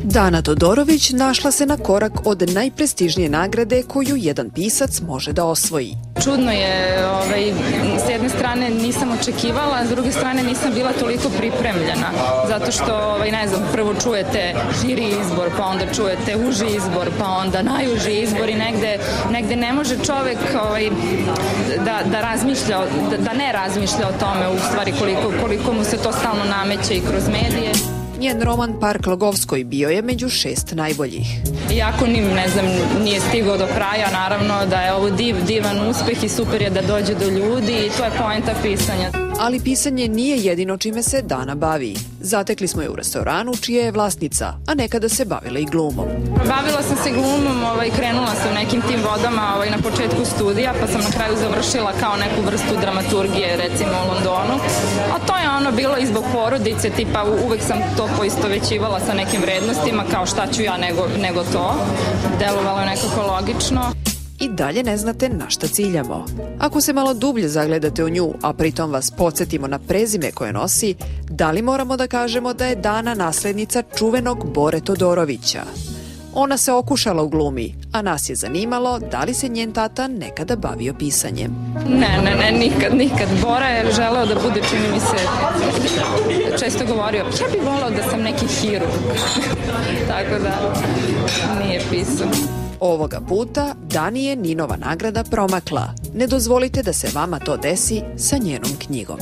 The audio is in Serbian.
Dana Todorović našla se na korak od najprestižnije nagrade koju jedan pisac može da osvoji. Čudno je, s jedne strane nisam očekivala, a s druge strane nisam bila toliko pripremljena, zato što, ne znam, prvo čujete žiri izbor, pa onda čujete uži izbor, pa onda najuži izbor i negde ne može čovek da razmišlja, da ne razmišlja o tome u stvari koliko mu se to stalno nameće i kroz medije. Njen roman Park Logovskoj bio je među 6 najboljih. Iako nije stigao do kraja, naravno da je ovo divan uspeh i super je da dođe do ljudi i to je poenta pisanja. Ali pisanje nije jedino čime se Dana bavi. Zatekli smo je u restoranu čija je vlasnica, a nekada se bavila i glumom. Bavila sam se glumom, krenula sam nekim tim vodama na početku studija, pa sam na kraju završila kao neku vrstu dramaturgije, recimo u Londonu. A to je bilo i zbog porodice, tipa uvek sam to poistovećivala sa nekim vrednostima, kao šta ću ja nego to. Delovalo je nekako logično. I dalje ne znate na šta ciljamo. Ako se malo dublje zagledate u nju, a pritom vas podsjetimo na prezime koje nosi, da li moramo da kažemo da je Dana naslednica čuvenog Bore Todorovića? Ona se okušala u glumi, a nas je zanimalo da li se njen tata nekada bavio pisanjem. Ne, nikad. Bora je želeo da bude, čini mi se, često govorio, ja bih volao da sam neki hirurg. Tako da nije pisao. Ovoga puta Dani je Ninova nagrada promakla. Ne dozvolite da se vama to desi sa njenom knjigom.